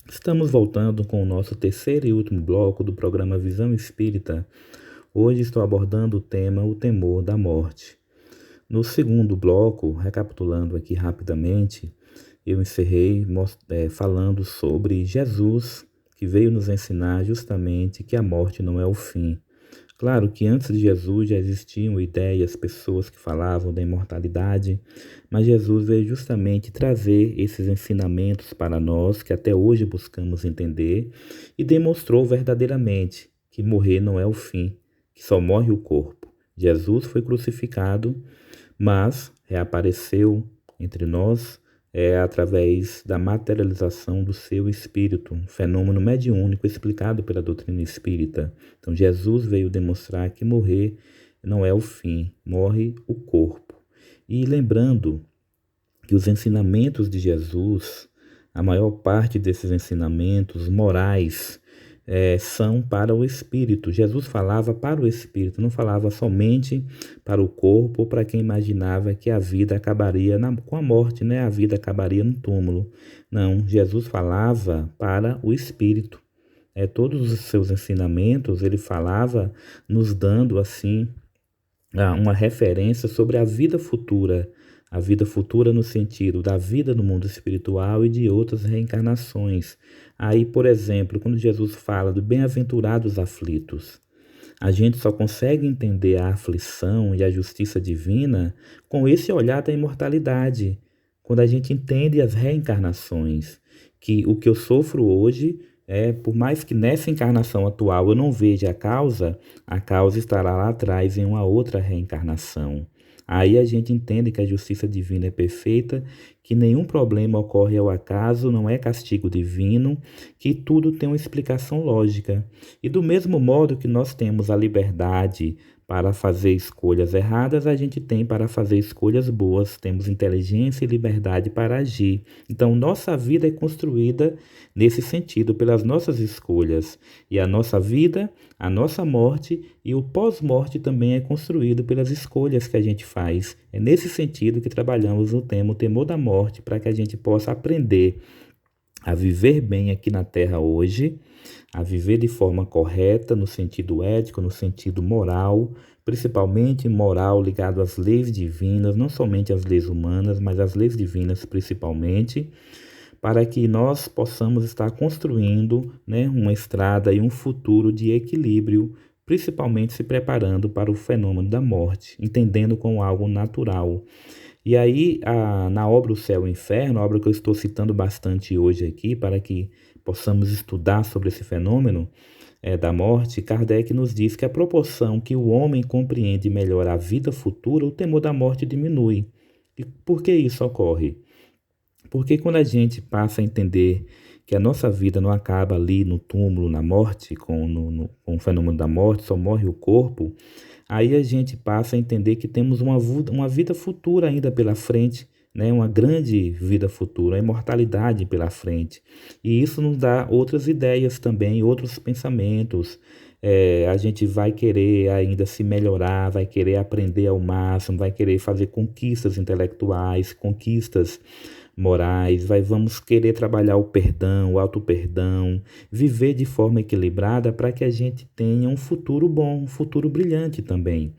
Estamos voltando com o nosso terceiro e último bloco do programa Visão Espírita. Hoje estou abordando o tema O Temor da Morte. No segundo bloco, recapitulando aqui rapidamente, eu encerrei falando sobre Jesus, que veio nos ensinar justamente que a morte não é o fim. Claro que antes de Jesus já existiam ideias, pessoas que falavam da imortalidade, mas Jesus veio justamente trazer esses ensinamentos para nós, que até hoje buscamos entender, e demonstrou verdadeiramente que morrer não é o fim, que só morre o corpo. Jesus foi crucificado, mas reapareceu entre nós através da materialização do seu espírito, um fenômeno mediúnico explicado pela doutrina espírita. Então, Jesus veio demonstrar que morrer não é o fim, morre o corpo. E lembrando que os ensinamentos de Jesus, a maior parte desses ensinamentos morais, são para o espírito. Jesus falava para o espírito, não falava somente para o corpo ou para quem imaginava que a vida acabaria com a morte, né? A vida acabaria no túmulo. Não, Jesus falava para o espírito. Todos os seus ensinamentos ele falava nos dando assim uma referência sobre a vida futura no sentido da vida no mundo espiritual e de outras reencarnações. Aí, por exemplo, quando Jesus fala do bem-aventurados aflitos, a gente só consegue entender a aflição e a justiça divina com esse olhar da imortalidade, quando a gente entende as reencarnações, que o que eu sofro hoje por mais que nessa encarnação atual eu não veja a causa estará lá atrás em uma outra reencarnação. Aí a gente entende que a justiça divina é perfeita, que nenhum problema ocorre ao acaso, não é castigo divino, que tudo tem uma explicação lógica. E do mesmo modo que nós temos a liberdade para fazer escolhas erradas, a gente tem para fazer escolhas boas, temos inteligência e liberdade para agir. Então, nossa vida é construída nesse sentido, pelas nossas escolhas. E a nossa vida, a nossa morte e o pós-morte também é construído pelas escolhas que a gente faz. É nesse sentido que trabalhamos o tema, o temor da morte, para que a gente possa aprender a viver bem aqui na Terra hoje, a viver de forma correta, no sentido ético, no sentido moral, principalmente moral ligado às leis divinas, não somente às leis humanas, mas às leis divinas principalmente, para que nós possamos estar construindo, né, uma estrada e um futuro de equilíbrio, principalmente se preparando para o fenômeno da morte, entendendo como algo natural. E aí, na obra O Céu e o Inferno, a obra que eu estou citando bastante hoje aqui, para que possamos estudar sobre esse fenômeno da morte, Kardec nos diz que a proporção que o homem compreende melhor a vida futura, o temor da morte diminui. E por que isso ocorre? Porque quando a gente passa a entender que a nossa vida não acaba ali no túmulo, na morte, com o fenômeno da morte, só morre o corpo, aí a gente passa a entender que temos uma vida futura ainda pela frente, né? Uma grande vida futura, a imortalidade pela frente. E isso nos dá outras ideias também, outros pensamentos. A gente vai querer ainda se melhorar, vai querer aprender ao máximo, vai querer fazer conquistas intelectuais, conquistas morais, vamos querer trabalhar o perdão, o auto-perdão, viver de forma equilibrada para que a gente tenha um futuro bom, um futuro brilhante também.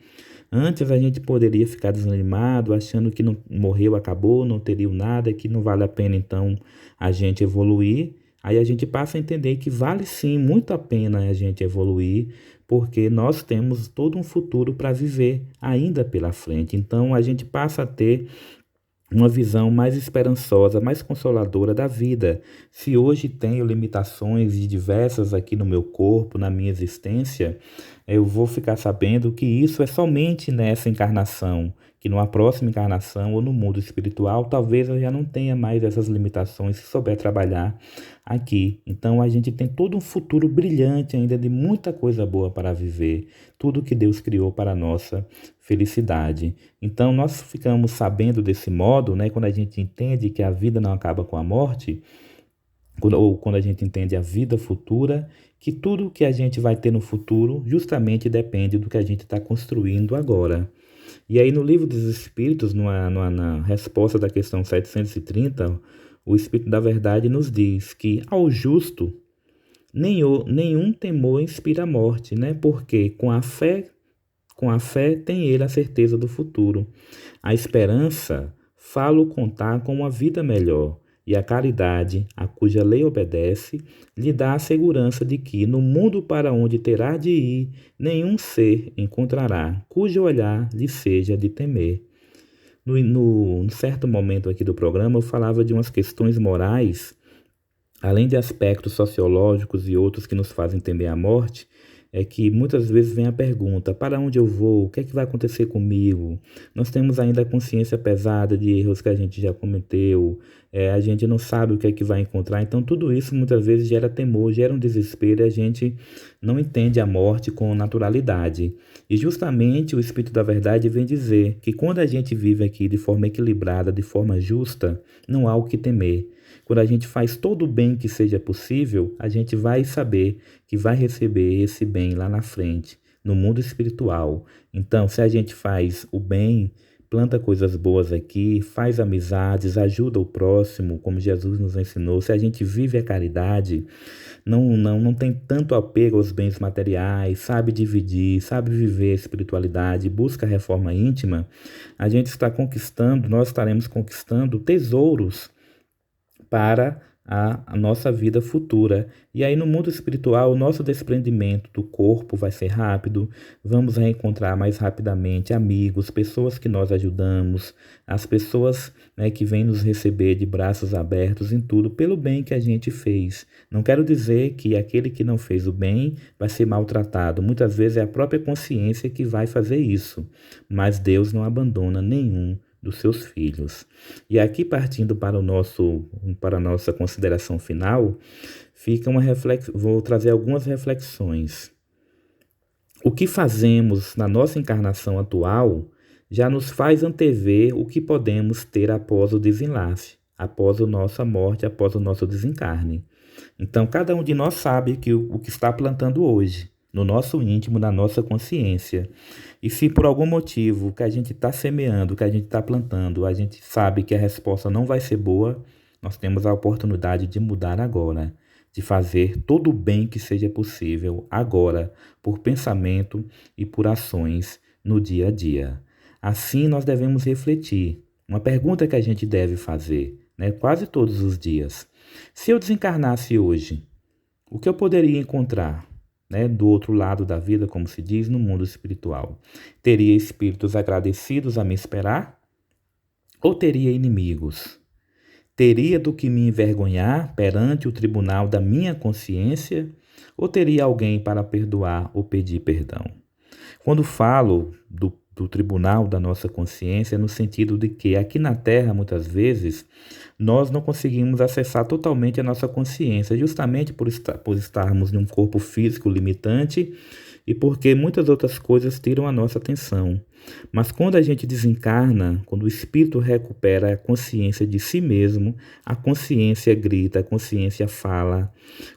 Antes a gente poderia ficar desanimado, achando que não morreu, acabou, não teria nada, que não vale a pena então a gente evoluir. Aí a gente passa a entender que vale sim muito a pena a gente evoluir, porque nós temos todo um futuro para viver ainda pela frente. Então a gente passa a ter uma visão mais esperançosa, mais consoladora da vida. Se hoje tenho limitações diversas aqui no meu corpo, na minha existência, eu vou ficar sabendo que isso é somente nessa encarnação, que numa próxima encarnação ou no mundo espiritual, talvez eu já não tenha mais essas limitações se souber trabalhar aqui. Então a gente tem todo um futuro brilhante ainda de muita coisa boa para viver, tudo que Deus criou para a nossa felicidade. Então nós ficamos sabendo desse modo, né, quando a gente entende que a vida não acaba com a morte, ou quando a gente entende a vida futura, que tudo que a gente vai ter no futuro justamente depende do que a gente está construindo agora. E aí no Livro dos Espíritos, na resposta da questão 730, o Espírito da Verdade nos diz que ao justo nenhum temor inspira a morte, né? Porque com a fé tem ele a certeza do futuro. A esperança fala-o contar com uma vida melhor, e a caridade, a cuja lei obedece, lhe dá a segurança de que, no mundo para onde terá de ir, nenhum ser encontrará, cujo olhar lhe seja de temer. No certo momento aqui do programa, eu falava de umas questões morais, além de aspectos sociológicos e outros que nos fazem temer a morte, é que muitas vezes vem a pergunta: para onde eu vou? O que é que vai acontecer comigo? Nós temos ainda a consciência pesada de erros que a gente já cometeu, a gente não sabe o que é que vai encontrar, então tudo isso muitas vezes gera temor, gera um desespero e a gente não entende a morte com naturalidade. E justamente o Espírito da Verdade vem dizer que quando a gente vive aqui de forma equilibrada, de forma justa, não há o que temer. Quando a gente faz todo o bem que seja possível, a gente vai saber que vai receber esse bem lá na frente, no mundo espiritual. Então, se a gente faz o bem, planta coisas boas aqui, faz amizades, ajuda o próximo, como Jesus nos ensinou, se a gente vive a caridade, não tem tanto apego aos bens materiais, sabe dividir, sabe viver a espiritualidade, busca a reforma íntima, a gente está conquistando, nós estaremos conquistando tesouros para a nossa vida futura. E aí no mundo espiritual, o nosso desprendimento do corpo vai ser rápido, vamos reencontrar mais rapidamente amigos, pessoas que nós ajudamos, as pessoas, né, que vêm nos receber de braços abertos em tudo pelo bem que a gente fez. Não quero dizer que aquele que não fez o bem vai ser maltratado, muitas vezes é a própria consciência que vai fazer isso, mas Deus não abandona nenhum dos seus filhos. E aqui partindo para a nossa consideração final, vou trazer algumas reflexões. O que fazemos na nossa encarnação atual já nos faz antever o que podemos ter após o desenlace, após a nossa morte, após o nosso desencarne. Então, cada um de nós sabe que o que está plantando hoje, no nosso íntimo, na nossa consciência. E se por algum motivo que a gente está semeando, que a gente está plantando, a gente sabe que a resposta não vai ser boa, nós temos a oportunidade de mudar agora, de fazer todo o bem que seja possível agora, por pensamento e por ações no dia a dia. Assim nós devemos refletir. Uma pergunta que a gente deve fazer, né, quase todos os dias. Se eu desencarnasse hoje, o que eu poderia encontrar, né, do outro lado da vida, como se diz, no mundo espiritual? Teria espíritos agradecidos a me esperar? Ou teria inimigos? Teria do que me envergonhar perante o tribunal da minha consciência? Ou teria alguém para perdoar ou pedir perdão? Quando falo do tribunal da nossa consciência, no sentido de que aqui na Terra, muitas vezes, nós não conseguimos acessar totalmente a nossa consciência, justamente por estarmos em um corpo físico limitante e porque muitas outras coisas tiram a nossa atenção. Mas quando a gente desencarna, quando o espírito recupera a consciência de si mesmo, a consciência grita, a consciência fala,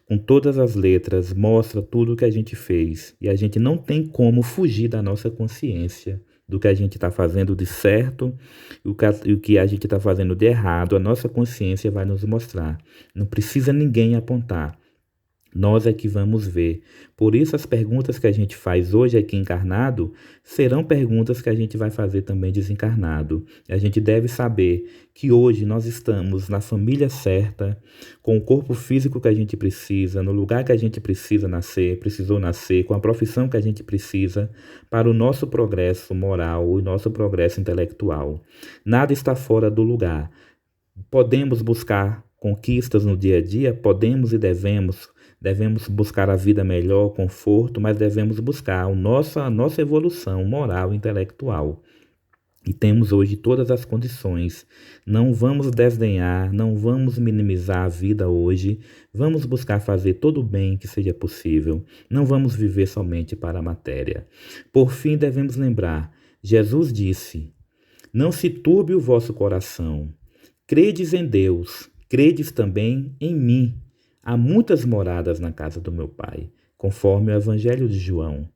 com todas as letras, mostra tudo o que a gente fez. E a gente não tem como fugir da nossa consciência, do que a gente está fazendo de certo e o que a gente está fazendo de errado. A nossa consciência vai nos mostrar. Não precisa ninguém apontar. Nós é que vamos ver. Por isso as perguntas que a gente faz hoje aqui encarnado serão perguntas que a gente vai fazer também desencarnado. A gente deve saber que hoje nós estamos na família certa, com o corpo físico que a gente precisa, no lugar que a gente precisou nascer, com a profissão que a gente precisa para o nosso progresso moral e nosso progresso intelectual. Nada está fora do lugar. Podemos buscar conquistas no dia a dia, podemos e devemos buscar a vida melhor, conforto, mas devemos buscar a nossa evolução moral e intelectual. E temos hoje todas as condições. Não vamos desdenhar, não vamos minimizar a vida hoje. Vamos buscar fazer todo o bem que seja possível. Não vamos viver somente para a matéria. Por fim, devemos lembrar, Jesus disse: não se turbe o vosso coração. Credes em Deus, credes também em mim. Há muitas moradas na casa do meu Pai, conforme o Evangelho de João.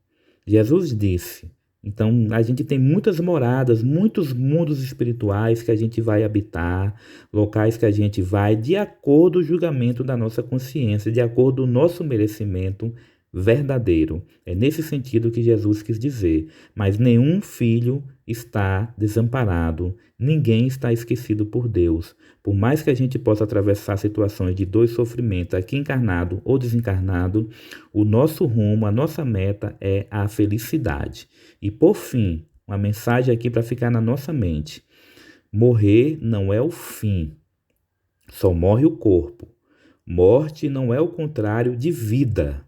Jesus disse: Então, a gente tem muitas moradas, muitos mundos espirituais que a gente vai habitar, locais que a gente vai de acordo com o julgamento da nossa consciência, de acordo com o nosso merecimento verdadeiro. É nesse sentido que Jesus quis dizer. Mas nenhum filho está desamparado, ninguém está esquecido por Deus. Por mais que a gente possa atravessar situações de dor e sofrimento, aqui encarnado ou desencarnado, o nosso rumo, a nossa meta é a felicidade. E por fim, uma mensagem aqui para ficar na nossa mente. Morrer não é o fim, só morre o corpo. Morte não é o contrário de vida,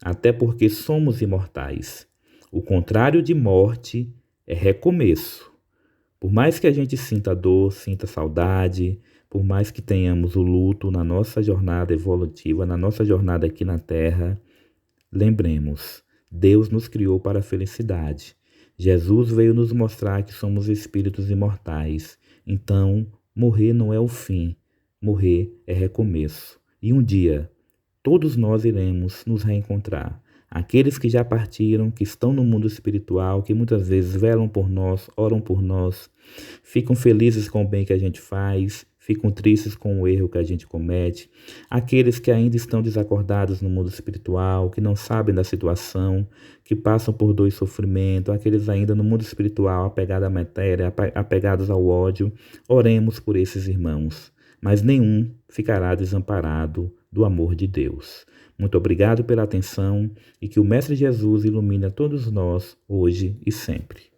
até porque somos imortais. O contrário de morte é recomeço. Por mais que a gente sinta dor, sinta saudade, por mais que tenhamos o luto na nossa jornada evolutiva, na nossa jornada aqui na Terra, lembremos, Deus nos criou para a felicidade. Jesus veio nos mostrar que somos espíritos imortais. Então, morrer não é o fim, morrer é recomeço. E um dia, todos nós iremos nos reencontrar. Aqueles que já partiram, que estão no mundo espiritual, que muitas vezes velam por nós, oram por nós, ficam felizes com o bem que a gente faz, ficam tristes com o erro que a gente comete. Aqueles que ainda estão desacordados no mundo espiritual, que não sabem da situação, que passam por dor e sofrimento, aqueles ainda no mundo espiritual apegados à matéria, apegados ao ódio, oremos por esses irmãos. Mas nenhum ficará desamparado do amor de Deus. Muito obrigado pela atenção e que o Mestre Jesus ilumine a todos nós, hoje e sempre.